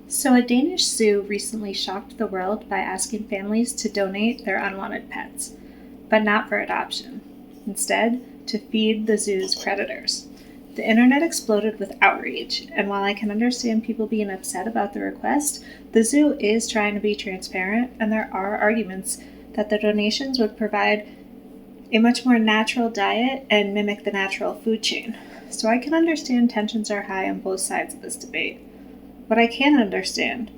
So, a Danish zoo recently shocked the world by asking families to donate their unwanted pets, but not for adoption. Instead, to feed the zoo's predators. The internet exploded with outrage, and while I can understand people being upset about the request, the zoo is trying to be transparent, and there are arguments that the donations would provide a much more natural diet and mimic the natural food chain. So I can understand tensions are high on both sides of this debate. What I can't understand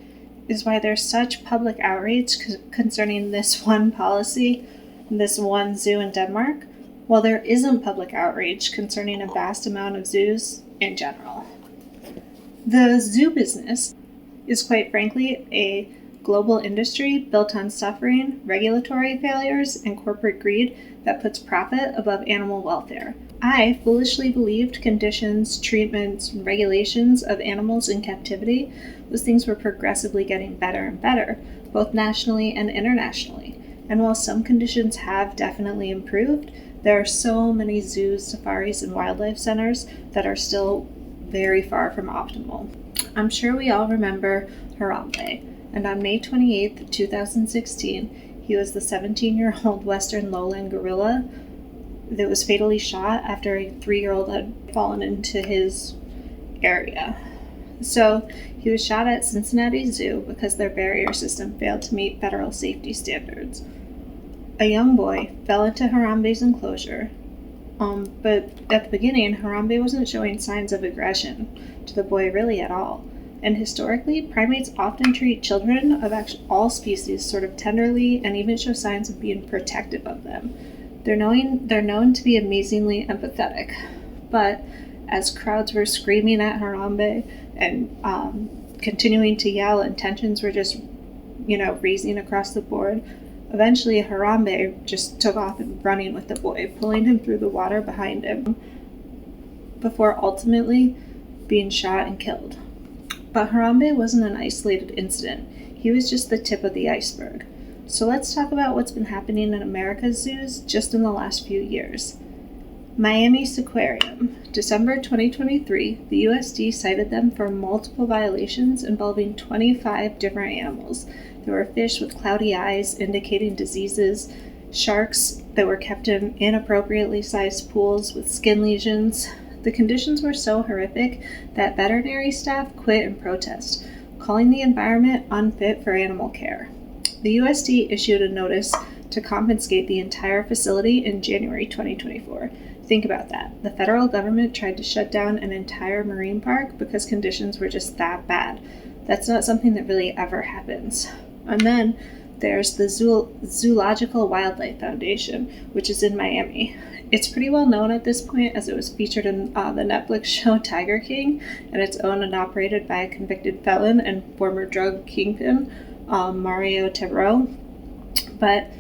is why there's such public outrage concerning this one policy, this one zoo in Denmark, while there isn't public outrage concerning a vast amount of zoos in general. The zoo business is quite frankly a global industry built on suffering, regulatory failures, and corporate greed that puts profit above animal welfare. I foolishly believed conditions, treatments, and regulations of animals in captivity, those things were progressively getting better and better, both nationally and internationally. And while some conditions have definitely improved, there are so many zoos, safaris, and wildlife centers that are still very far from optimal. I'm sure we all remember Harambe, and on May 28, 2016, he was the 17-year-old Western lowland gorilla that was fatally shot after a 3-year-old had fallen into his area. So he was shot at Cincinnati Zoo because their barrier system failed to meet federal safety standards. A young boy fell into Harambe's enclosure, but at the beginning, Harambe wasn't showing signs of aggression to the boy really at all. And historically, primates often treat children of all species sort of tenderly and even show signs of being protective of them. They're known to be amazingly empathetic, but as crowds were screaming at Harambe and continuing to yell and tensions were just, raising across the board, eventually Harambe just took off and running with the boy, pulling him through the water behind him, before ultimately being shot and killed. But Harambe wasn't an isolated incident. He was just the tip of the iceberg. So let's talk about what's been happening in America's zoos just in the last few years. Miami Seaquarium. December 2023, the USD cited them for multiple violations involving 25 different animals. There were fish with cloudy eyes indicating diseases, sharks that were kept in inappropriately sized pools with skin lesions. The conditions were so horrific that veterinary staff quit in protest, calling the environment unfit for animal care. The USD issued a notice to confiscate the entire facility in January 2024. Think about that. The federal government tried to shut down an entire marine park because conditions were just that bad. That's not something that really ever happens. And then there's the Zoological Wildlife Foundation, which is in Miami. It's pretty well known at this point as it was featured in the Netflix show Tiger King, and it's owned and operated by a convicted felon and former drug kingpin, Mario Tebro. But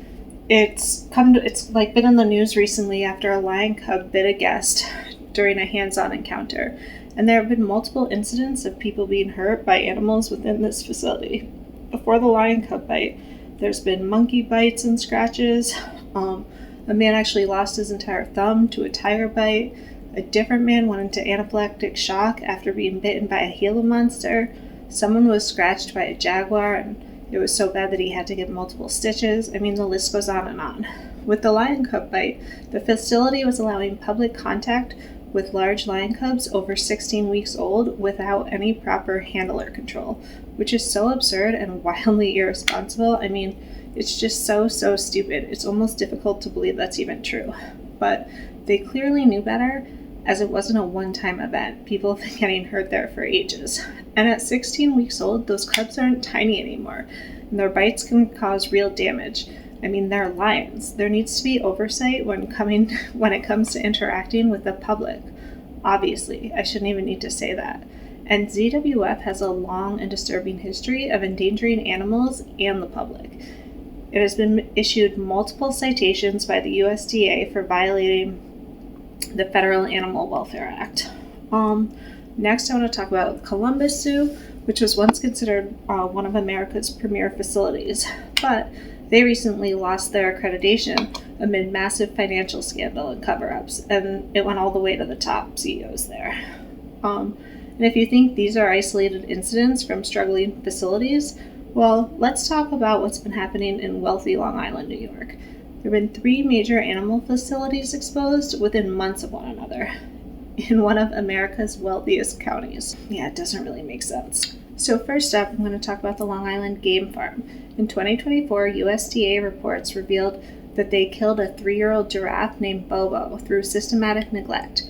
it's been in the news recently after a lion cub bit a guest during a hands-on encounter, and there have been multiple incidents of people being hurt by animals within this facility. Before the lion cub bite, there's been monkey bites and scratches. A man actually lost his entire thumb to a tiger bite. A different man went into anaphylactic shock after being bitten by a Gila monster. Someone was scratched by a jaguar, and it was so bad that he had to get multiple stitches. I mean, the list goes on and on. With the lion cub bite, the facility was allowing public contact with large lion cubs over 16 weeks old without any proper handler control, which is so absurd and wildly irresponsible. I mean, it's just so stupid. It's almost difficult to believe that's even true. But they clearly knew better, as it wasn't a one-time event. People have been getting hurt there for ages. And at 16 weeks old, those cubs aren't tiny anymore, and their bites can cause real damage. I mean, they're lions. There needs to be oversight when it comes to interacting with the public. Obviously, I shouldn't even need to say that. And ZWF has a long and disturbing history of endangering animals and the public. It has been issued multiple citations by the USDA for violating the Federal Animal Welfare Act. Next, I want to talk about Columbus Zoo, which was once considered one of America's premier facilities, but they recently lost their accreditation amid massive financial scandal and cover-ups, and it went all the way to the top CEOs there. And if you think these are isolated incidents from struggling facilities, well, let's talk about what's been happening in wealthy Long Island, New York. There have been 3 major animal facilities exposed within months of one another in one of America's wealthiest counties. Yeah, it doesn't really make sense. So first up, I'm going to talk about the Long Island Game Farm. In 2024, USDA reports revealed that they killed a 3-year-old giraffe named Bobo through systematic neglect,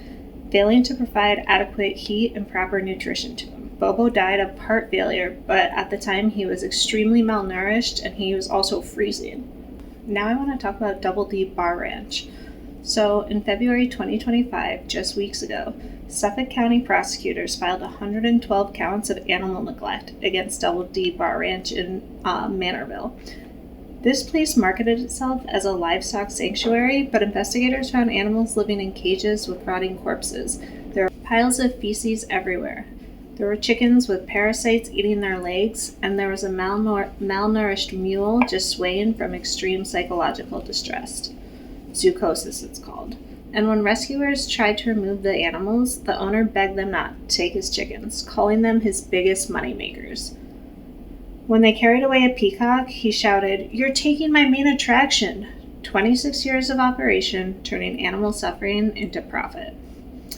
failing to provide adequate heat and proper nutrition to him. Bobo died of heart failure, but at the time he was extremely malnourished and he was also freezing. Now I want to talk about Double D Bar Ranch. So in February 2025, just weeks ago, Suffolk County prosecutors filed 112 counts of animal neglect against Double D Bar Ranch in Manorville. This place marketed itself as a livestock sanctuary, but investigators found animals living in cages with rotting corpses. There were piles of feces everywhere. There were chickens with parasites eating their legs, and there was a malnourished mule just swaying from extreme psychological distress. Zoochosis, it's called. And when rescuers tried to remove the animals, the owner begged them not to take his chickens, calling them his biggest moneymakers. When they carried away a peacock, he shouted, "You're taking my main attraction!" 26 years of operation, turning animal suffering into profit.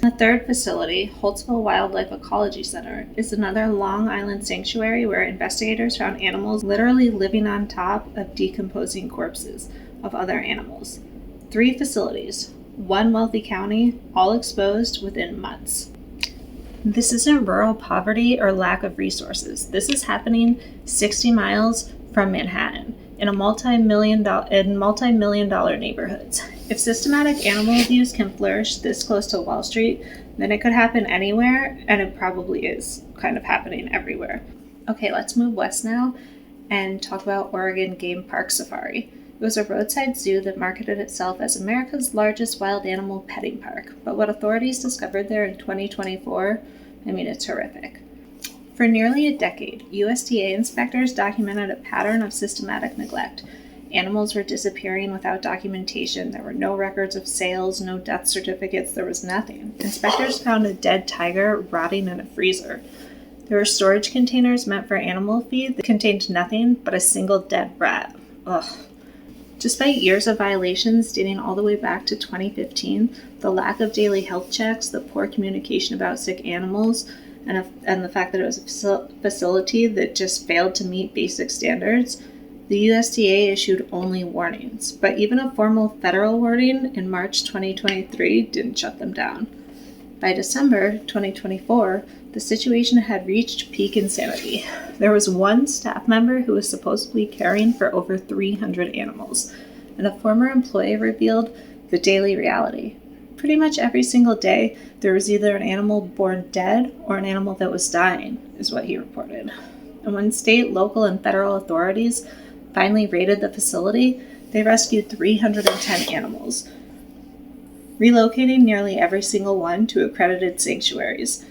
The third facility, Holtzville Wildlife Ecology Center, is another Long Island sanctuary where investigators found animals literally living on top of decomposing corpses of other animals. 3 facilities, 1 wealthy county, all exposed within months. This isn't rural poverty or lack of resources. This is happening 60 miles from Manhattan in multi-million dollar neighborhoods. If systematic animal abuse can flourish this close to Wall Street, then it could happen anywhere, and it probably is kind of happening everywhere. Okay, let's move west now and talk about Oregon Game Park Safari. It was a roadside zoo that marketed itself as America's largest wild animal petting park, but what authorities discovered there in 2024, it's horrific. For nearly a decade, USDA inspectors documented a pattern of systematic neglect. Animals were disappearing without documentation. There were no records of sales, no death certificates, there was nothing. Inspectors found a dead tiger rotting in a freezer. There were storage containers meant for animal feed that contained nothing but a single dead rat. Ugh. Despite years of violations dating all the way back to 2015, the lack of daily health checks, the poor communication about sick animals, and the fact that it was a facility that just failed to meet basic standards, the USDA issued only warnings. But even a formal federal warning in March 2023 didn't shut them down. By December 2024, the situation had reached peak insanity. There was 1 staff member who was supposedly caring for over 300 animals, and a former employee revealed the daily reality. Pretty much every single day, there was either an animal born dead or an animal that was dying, is what he reported. And when state, local, and federal authorities finally raided the facility, they rescued 310 animals, relocating nearly every single one to accredited sanctuaries.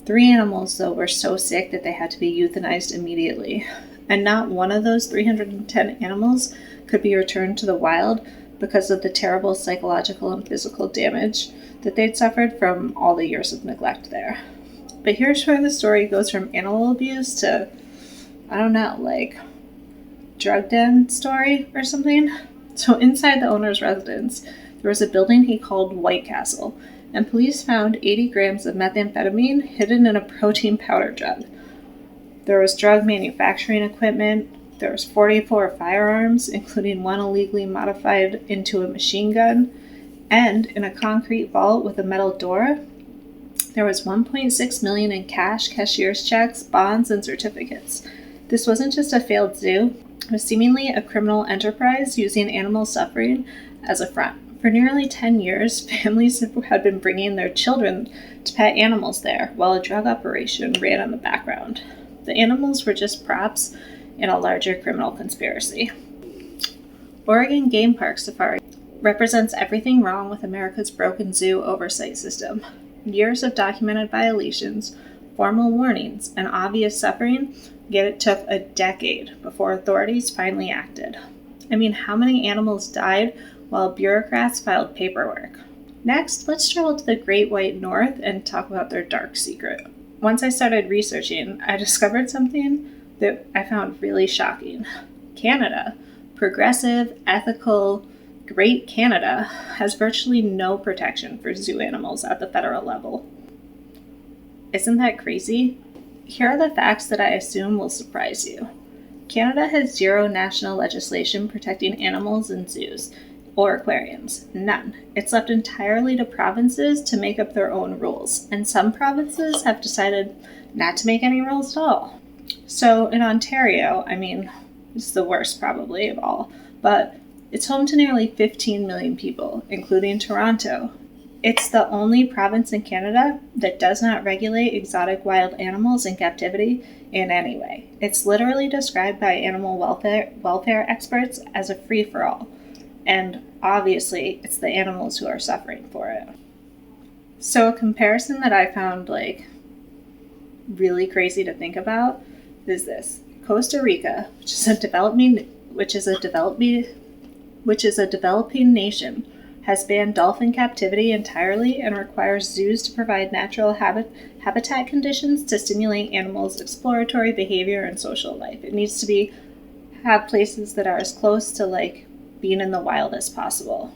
3 animals, though, were so sick that they had to be euthanized immediately, and not one of those 310 animals could be returned to the wild because of the terrible psychological and physical damage that they'd suffered from all the years of neglect there. But here's where the story goes from animal abuse to, drug den story or something. So inside the owner's residence, there was a building he called White Castle, and police found 80 grams of methamphetamine hidden in a protein powder jug. There was drug manufacturing equipment. There was 44 firearms, including 1 illegally modified into a machine gun, and in a concrete vault with a metal door, there was $1.6 million in cash, cashier's checks, bonds, and certificates. This wasn't just a failed zoo. It was seemingly a criminal enterprise using animal suffering as a front. For nearly 10 years, families had been bringing their children to pet animals there, while a drug operation ran in the background. The animals were just props in a larger criminal conspiracy. Oregon Game Park Safari represents everything wrong with America's broken zoo oversight system. Years of documented violations, formal warnings, and obvious suffering, yet it took a decade before authorities finally acted. How many animals died while bureaucrats filed paperwork? Next, let's travel to the Great White North and talk about their dark secret. once I started researching, I discovered something that I found really shocking. Canada, progressive, ethical, great Canada, has virtually no protection for zoo animals at the federal level. Isn't that crazy? Here are the facts that I assume will surprise you. Canada has zero national legislation protecting animals in zoos or aquariums. None. It's left entirely to provinces to make up their own rules, and some provinces have decided not to make any rules at all. So in Ontario, it's the worst probably of all, but it's home to nearly 15 million people, including Toronto. It's the only province in Canada that does not regulate exotic wild animals in captivity in any way. It's literally described by animal welfare experts as a free-for-all. And obviously, it's the animals who are suffering for it. So a comparison that I found really crazy to think about is this. Costa Rica, which is a developing nation, has banned dolphin captivity entirely and requires zoos to provide natural habitat conditions to stimulate animals' exploratory behavior and social life. It needs to have places that are as close to being in the wild as possible.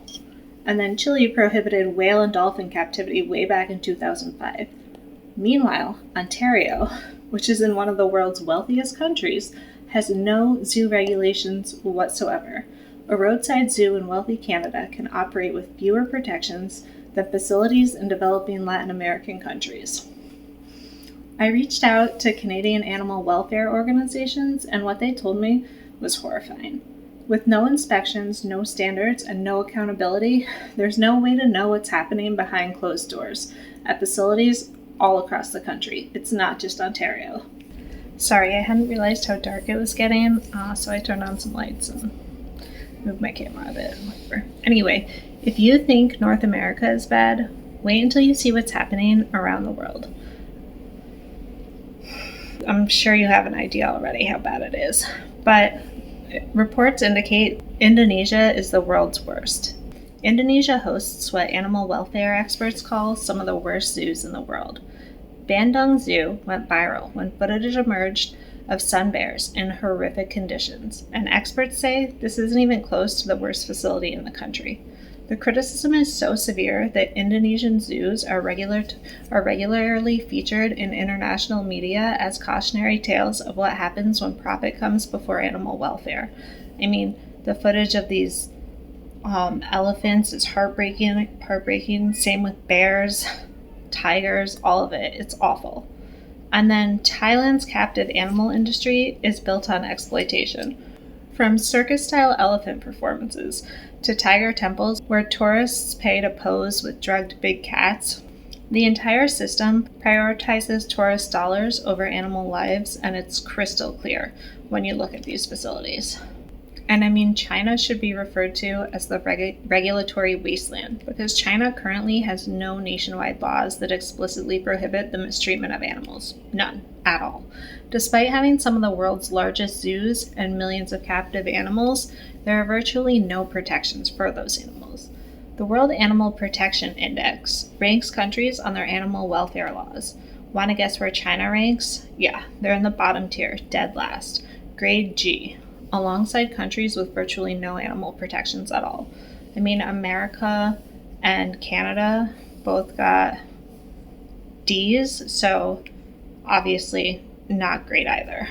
And then Chile prohibited whale and dolphin captivity way back in 2005. Meanwhile, Ontario, which is in one of the world's wealthiest countries, has no zoo regulations whatsoever. A roadside zoo in wealthy Canada can operate with fewer protections than facilities in developing Latin American countries. I reached out to Canadian animal welfare organizations, and what they told me was horrifying. With no inspections, no standards, and no accountability, there's no way to know what's happening behind closed doors at facilities all across the country. It's not just Ontario. Sorry, I hadn't realized how dark it was getting, so I turned on some lights and moved my camera a bit. Whatever. Anyway, if you think North America is bad, wait until you see what's happening around the world. I'm sure you have an idea already how bad it is, but reports indicate Indonesia is the world's worst. Indonesia hosts what animal welfare experts call some of the worst zoos in the world. Bandung Zoo went viral when footage emerged of sun bears in horrific conditions, and experts say this isn't even close to the worst facility in the country. The criticism is so severe that Indonesian zoos are regularly featured in international media as cautionary tales of what happens when profit comes before animal welfare. The footage of these elephants is heartbreaking. Same with bears, tigers, all of it. It's awful. And then Thailand's captive animal industry is built on exploitation. From circus-style elephant performances to tiger temples where tourists pay to pose with drugged big cats, the entire system prioritizes tourist dollars over animal lives, and it's crystal clear when you look at these facilities. And China should be referred to as the regulatory wasteland, because China currently has no nationwide laws that explicitly prohibit the mistreatment of animals. None at all. Despite having some of the world's largest zoos and millions of captive animals, there are virtually no protections for those animals. The World Animal Protection Index ranks countries on their animal welfare laws. Want to guess where China ranks? Yeah, they're in the bottom tier, dead last, grade G, alongside countries with virtually no animal protections at all. America and Canada both got Ds, so obviously not great either.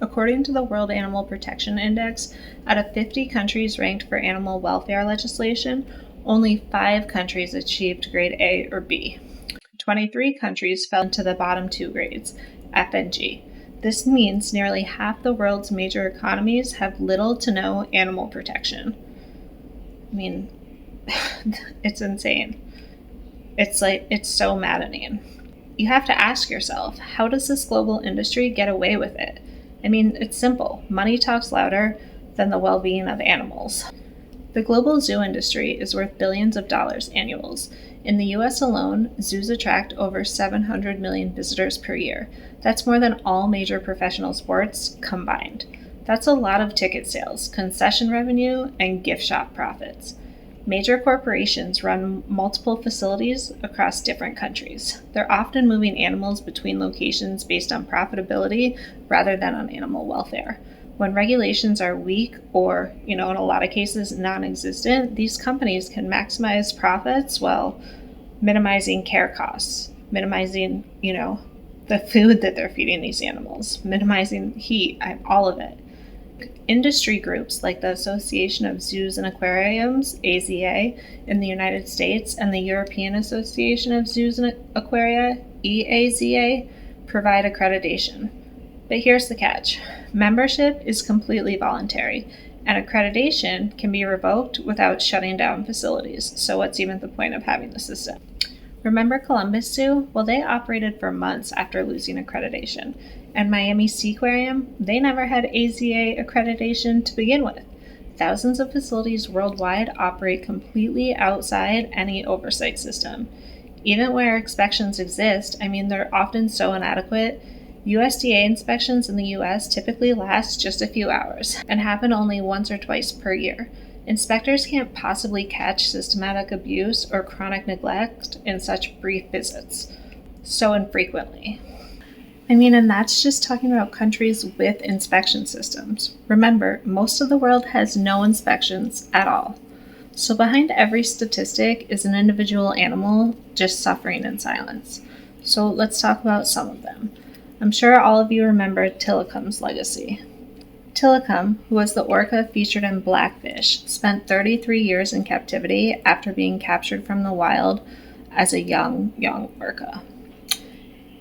According to the World Animal Protection Index, out of 50 countries ranked for animal welfare legislation, only 5 countries achieved grade A or B. 23 countries fell into the bottom 2 grades, F and G. This means nearly half the world's major economies have little to no animal protection. It's insane. It's so maddening. You have to ask yourself, how does this global industry get away with it? It's simple. Money talks louder than the well-being of animals. The global zoo industry is worth billions of dollars annually. In the US alone, zoos attract over 700 million visitors per year. That's more than all major professional sports combined. That's a lot of ticket sales, concession revenue, and gift shop profits. Major corporations run multiple facilities across different countries. They're often moving animals between locations based on profitability rather than on animal welfare. When regulations are weak or, in a lot of cases, non-existent, these companies can maximize profits while minimizing care costs, minimizing, the food that they're feeding these animals, minimizing heat, all of it. Industry groups like the Association of Zoos and Aquariums, AZA, in the United States, and the European Association of Zoos and Aquaria, EAZA, provide accreditation. But here's the catch. Membership is completely voluntary, and accreditation can be revoked without shutting down facilities. So what's even the point of having the system? Remember Columbus Zoo? Well, they operated for months after losing accreditation. And Miami Seaquarium, they never had AZA accreditation to begin with. Thousands of facilities worldwide operate completely outside any oversight system. Even where inspections exist, they're often so inadequate. USDA inspections in the US typically last just a few hours and happen only once or twice per year. Inspectors can't possibly catch systematic abuse or chronic neglect in such brief visits so infrequently. And that's just talking about countries with inspection systems. Remember, most of the world has no inspections at all. So behind every statistic is an individual animal just suffering in silence. So let's talk about some of them. I'm sure all of you remember Tilikum's legacy. Tilikum, who was the orca featured in Blackfish, spent 33 years in captivity after being captured from the wild as a young orca.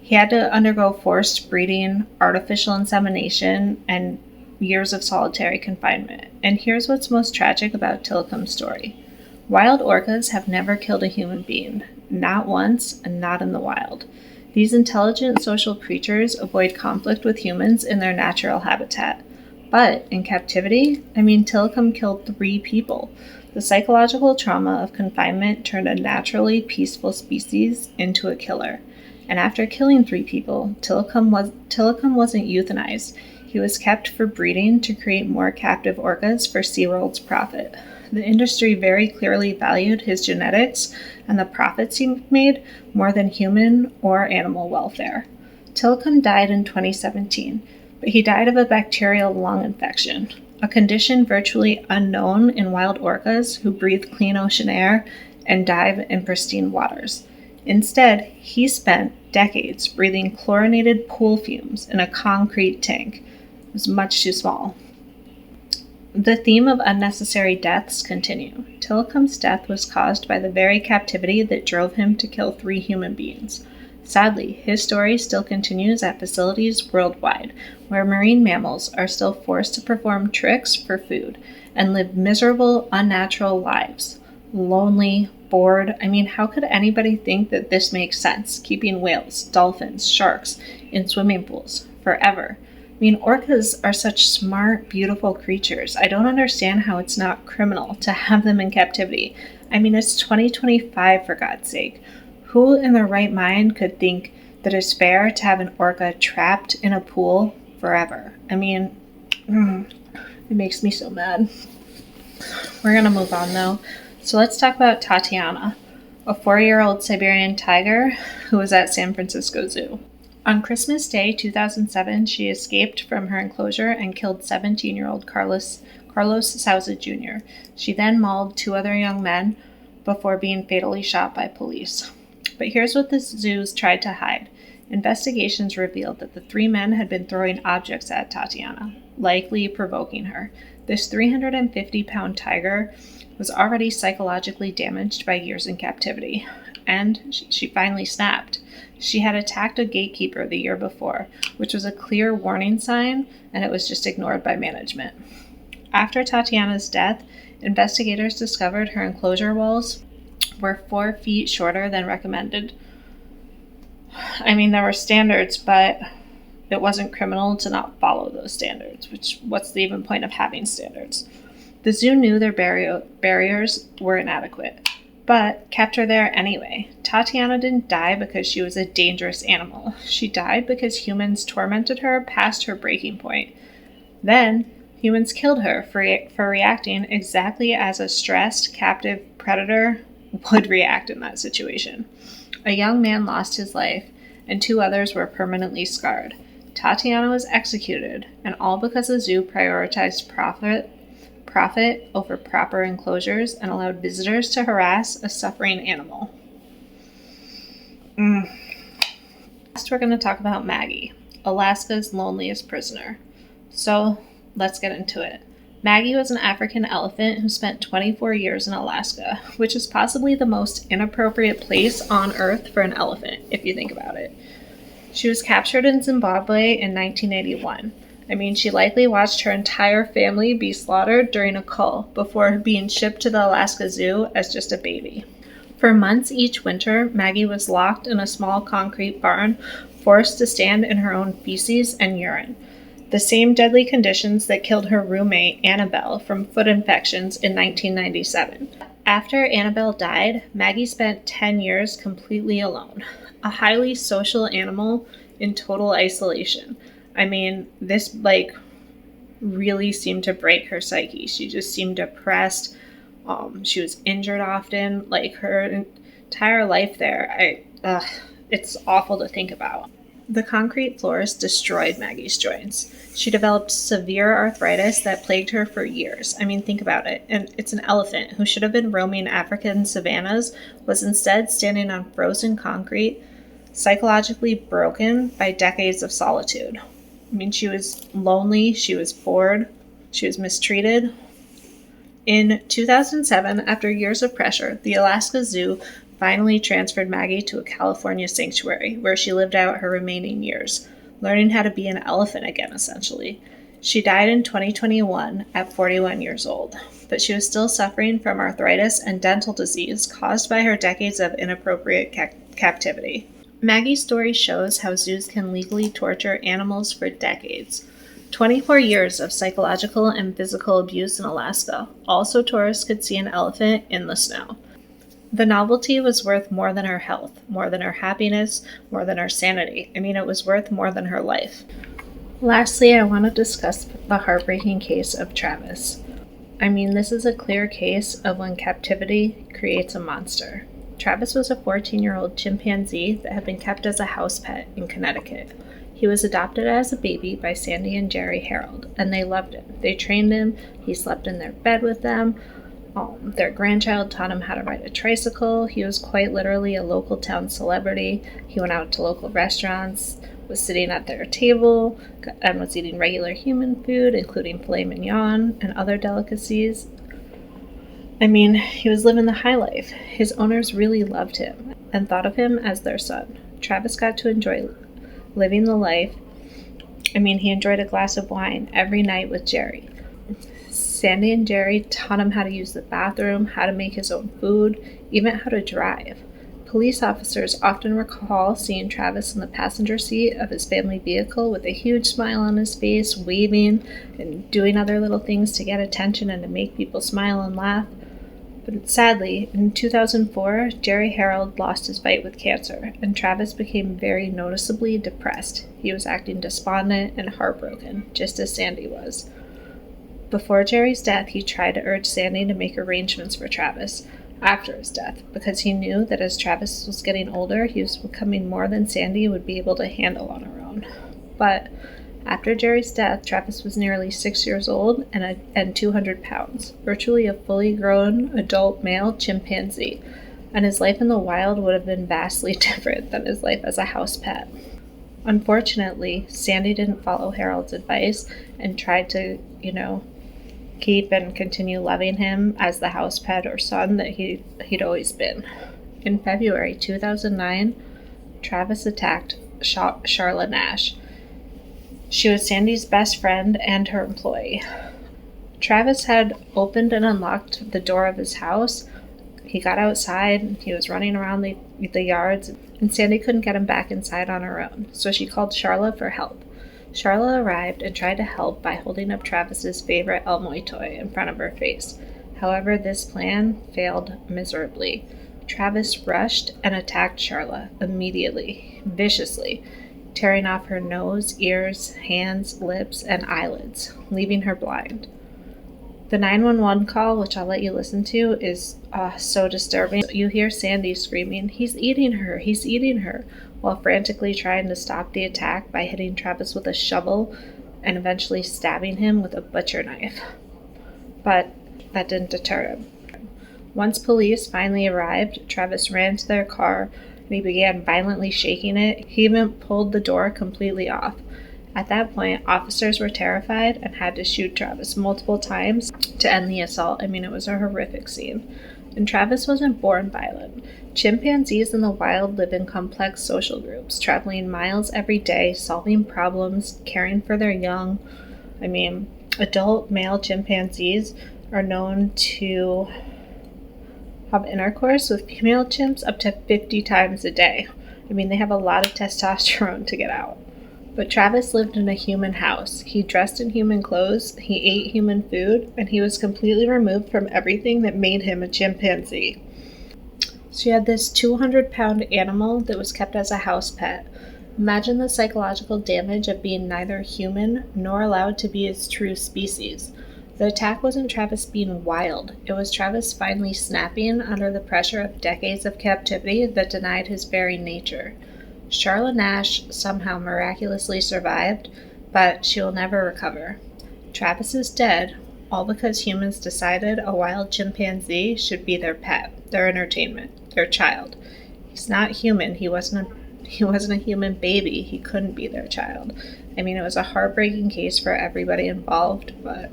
He had to undergo forced breeding, artificial insemination, and years of solitary confinement. And here's what's most tragic about Tilikum's story. Wild orcas have never killed a human being, not once and not in the wild. These intelligent social creatures avoid conflict with humans in their natural habitat. But in captivity, Tilikum killed 3 people. The psychological trauma of confinement turned a naturally peaceful species into a killer. And after killing 3 people, Tilikum wasn't euthanized. He was kept for breeding to create more captive orcas for SeaWorld's profit. The industry very clearly valued his genetics and the profits he made more than human or animal welfare. Tilikum died in 2017, but he died of a bacterial lung infection, a condition virtually unknown in wild orcas who breathe clean ocean air and dive in pristine waters. Instead, he spent decades breathing chlorinated pool fumes in a concrete tank. It was much too small. The theme of unnecessary deaths continue. Tilikum's death was caused by the very captivity that drove him to kill 3 human beings. Sadly, his story still continues at facilities worldwide, where marine mammals are still forced to perform tricks for food and live miserable, unnatural lives. Lonely, bored. How could anybody think that this makes sense? Keeping whales, dolphins, sharks in swimming pools forever. Orcas are such smart, beautiful creatures. I don't understand how it's not criminal to have them in captivity. It's 2025, for God's sake. Who in their right mind could think that it's fair to have an orca trapped in a pool forever? It makes me so mad. We're going to move on, though. So let's talk about Tatiana, a 4-year-old Siberian tiger who was at San Francisco Zoo. On Christmas Day 2007, she escaped from her enclosure and killed 17-year-old Carlos Souza Jr. She then mauled 2 other young men before being fatally shot by police. But here's what the zoos tried to hide. Investigations revealed that the 3 men had been throwing objects at Tatiana, likely provoking her. This 350-pound tiger was already psychologically damaged by years in captivity, and she finally snapped. She had attacked a gatekeeper the year before, which was a clear warning sign, and it was just ignored by management. After Tatiana's death, investigators discovered her enclosure walls were 4 feet shorter than recommended. There were standards, but it wasn't criminal to not follow those standards, what's the even point of having standards? The zoo knew their barriers were inadequate, but kept her there anyway. Tatiana didn't die because she was a dangerous animal. She died because humans tormented her past her breaking point. Then, Humans killed her for reacting exactly as a stressed, captive predator would react in that situation. A young man lost his life, and 2 others were permanently scarred. Tatiana was executed, and all because the zoo prioritized profit over proper enclosures and allowed visitors to harass a suffering animal. Next, we're going to talk about Maggie, Alaska's loneliest prisoner. So, let's get into it. Maggie was an African elephant who spent 24 years in Alaska, which is possibly the most inappropriate place on Earth for an elephant, if you think about it. She was captured in Zimbabwe in 1981. She likely watched her entire family be slaughtered during a cull before being shipped to the Alaska Zoo as just a baby. For months each winter, Maggie was locked in a small concrete barn, forced to stand in her own feces and urine. The same deadly conditions that killed her roommate, Annabelle, from foot infections in 1997. After Annabelle died, Maggie spent 10 years completely alone, a highly social animal in total isolation. This, really seemed to break her psyche. She just seemed depressed. She was injured often. Her entire life there, it's awful to think about. The concrete floors destroyed Maggie's joints. She developed severe arthritis that plagued her for years. Think about it. And it's an elephant who should have been roaming African savannas, was instead standing on frozen concrete, psychologically broken by decades of solitude. She was lonely, she was bored, she was mistreated. In 2007, after years of pressure, the Alaska Zoo finally transferred Maggie to a California sanctuary, where she lived out her remaining years, learning how to be an elephant again, essentially. She died in 2021 at 41 years old, but she was still suffering from arthritis and dental disease caused by her decades of inappropriate captivity. Maggie's story shows how zoos can legally torture animals for decades. 24 years of psychological and physical abuse in Alaska. Also, tourists could see an elephant in the snow. The novelty was worth more than her health, more than her happiness, more than her sanity. It was worth more than her life. Lastly, I want to discuss the heartbreaking case of Travis. This is a clear case of when captivity creates a monster. Travis was a 14-year-old chimpanzee that had been kept as a house pet in Connecticut. He was adopted as a baby by Sandy and Jerry Harold, and they loved him. They trained him, he slept in their bed with them. Their grandchild taught him how to ride a tricycle. He was quite literally a local town celebrity. He went out to local restaurants, was sitting at their table, and was eating regular human food, including filet mignon and other delicacies. He was living the high life. His owners really loved him and thought of him as their son. Travis got to enjoy living the life. He enjoyed a glass of wine every night with Jerry. Sandy and Jerry taught him how to use the bathroom, how to make his own food, even how to drive. Police officers often recall seeing Travis in the passenger seat of his family vehicle with a huge smile on his face, waving and doing other little things to get attention and to make people smile and laugh. But sadly, in 2004, Jerry Harold lost his fight with cancer, and Travis became very noticeably depressed. He was acting despondent and heartbroken, just as Sandy was. Before Jerry's death, he tried to urge Sandy to make arrangements for Travis after his death, because he knew that as Travis was getting older, he was becoming more than Sandy would be able to handle on her own. But after Jerry's death, Travis was nearly 6 years old and 200 pounds, virtually a fully grown adult male chimpanzee, and his life in the wild would have been vastly different than his life as a house pet. Unfortunately, Sandy didn't follow Harold's advice and tried to, keep and continue loving him as the house pet or son that he'd always been. In February 2009, Travis attacked Charla Nash. She was Sandy's best friend and her employee. Travis had opened and unlocked the door of his house. He got outside, he was running around the yards, and Sandy couldn't get him back inside on her own, so she called Charla for help. Charla arrived and tried to help by holding up Travis's favorite Elmoy toy in front of her face. However, this plan failed miserably. Travis rushed and attacked Charla immediately, viciously. tearing off her nose, ears, hands, lips, and eyelids, leaving her blind. The 911 call, which I'll let you listen to, is so disturbing. You hear Sandy screaming, "He's eating her, he's eating her," while frantically trying to stop the attack by hitting Travis with a shovel and eventually stabbing him with a butcher knife. But that didn't deter him. Once police finally arrived, Travis ran to their car and he began violently shaking it. He even pulled the door completely off. At that point, officers were terrified and had to shoot Travis multiple times to end the assault. I mean, it was a horrific scene. And Travis wasn't born violent. Chimpanzees in the wild live in complex social groups, traveling miles every day, solving problems, caring for their young. I mean, adult male chimpanzees are known to have intercourse with female chimps up to 50 times a day. I mean, they have a lot of testosterone to get out. But Travis lived in a human house. He dressed in human clothes, he ate human food, and he was completely removed from everything that made him a chimpanzee. So you had this 200-pound animal that was kept as a house pet. Imagine the psychological damage of being neither human nor allowed to be its true species. The attack wasn't Travis being wild. It was Travis finally snapping under the pressure of decades of captivity that denied his very nature. Charlotte Nash somehow miraculously survived, but she will never recover. Travis is dead, all because humans decided a wild chimpanzee should be their pet, their entertainment, their child. He's not human. He wasn't a human baby. He couldn't be their child. I mean, it was a heartbreaking case for everybody involved, but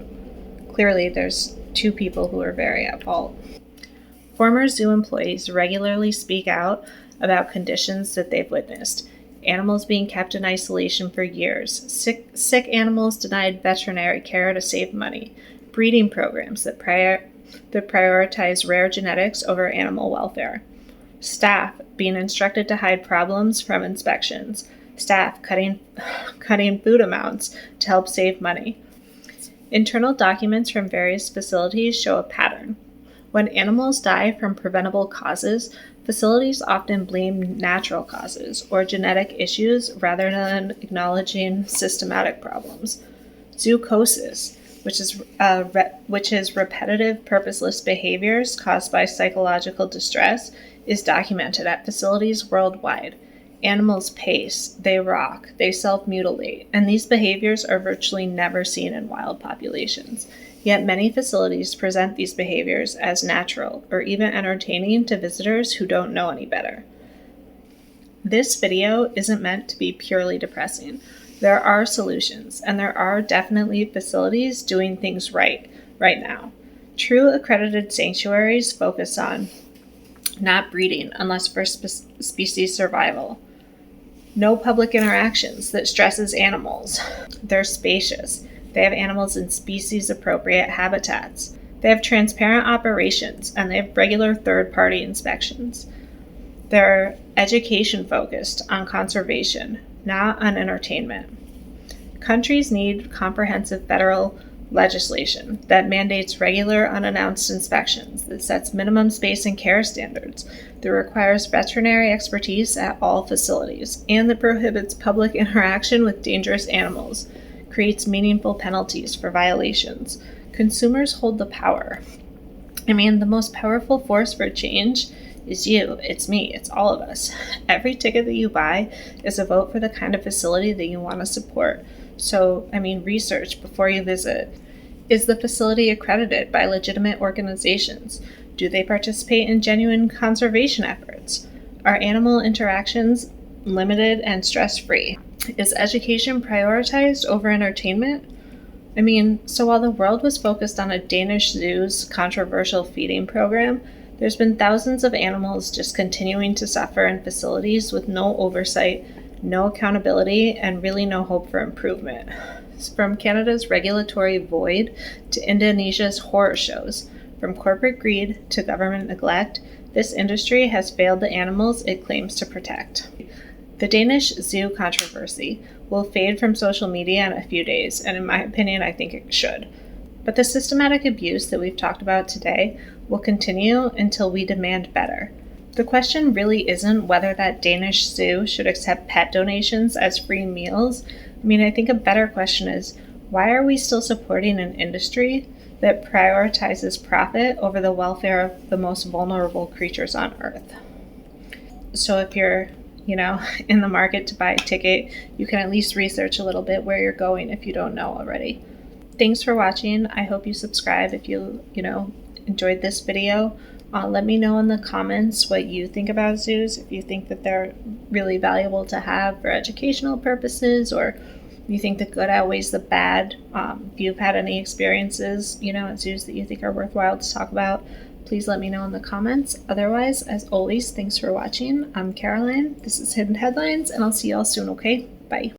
clearly there's two people who are very at fault. Former zoo employees regularly speak out about conditions that they've witnessed. Animals being kept in isolation for years, sick animals denied veterinary care to save money, breeding programs that prioritize rare genetics over animal welfare, staff being instructed to hide problems from inspections, staff cutting food amounts to help save money. Internal documents from various facilities show a pattern. When animals die from preventable causes, facilities often blame natural causes or genetic issues rather than acknowledging systematic problems. Zoochosis, which is repetitive, purposeless behaviors caused by psychological distress, is documented at facilities worldwide. Animals pace, they rock, they self-mutilate, and these behaviors are virtually never seen in wild populations. Yet many facilities present these behaviors as natural or even entertaining to visitors who don't know any better. This video isn't meant to be purely depressing. There are solutions, and there are definitely facilities doing things right now. True accredited sanctuaries focus on not breeding unless for species survival. No public interactions that stresses animals. They're spacious. They have animals in species-appropriate habitats. They have transparent operations, and they have regular third-party inspections. They're education-focused on conservation, not on entertainment. Countries need comprehensive federal legislation that mandates regular unannounced inspections, that sets minimum space and care standards, that requires veterinary expertise at all facilities, and that prohibits public interaction with dangerous animals, creates meaningful penalties for violations. Consumers hold the power. I mean, the most powerful force for change is you, it's me, it's all of us. Every ticket that you buy is a vote for the kind of facility that you want to support. So, research before you visit. Is the facility accredited by legitimate organizations? Do they participate in genuine conservation efforts? Are animal interactions limited and stress-free? Is education prioritized over entertainment? So while the world was focused on a Danish zoo's controversial feeding program, there's been thousands of animals just continuing to suffer in facilities with no oversight, no accountability, and really no hope for improvement. From Canada's regulatory void to Indonesia's horror shows, from corporate greed to government neglect, this industry has failed the animals it claims to protect. The Danish zoo controversy will fade from social media in a few days, and in my opinion, I think it should. But the systematic abuse that we've talked about today will continue until we demand better. The question really isn't whether that Danish zoo should accept pet donations as free meals. I mean, I think a better question is, why are we still supporting an industry that prioritizes profit over the welfare of the most vulnerable creatures on Earth? So if you're, in the market to buy a ticket, you can at least research a little bit where you're going if you don't know already. Thanks for watching. I hope you subscribe if you enjoyed this video. Let me know in the comments what you think about zoos, if you think that they're really valuable to have for educational purposes, or you think the good outweighs the bad. If you've had any experiences, at zoos that you think are worthwhile to talk about, please let me know in the comments. Otherwise, as always, thanks for watching. I'm Caroline. This is Hidden Headlines, and I'll see y'all soon, okay? Bye.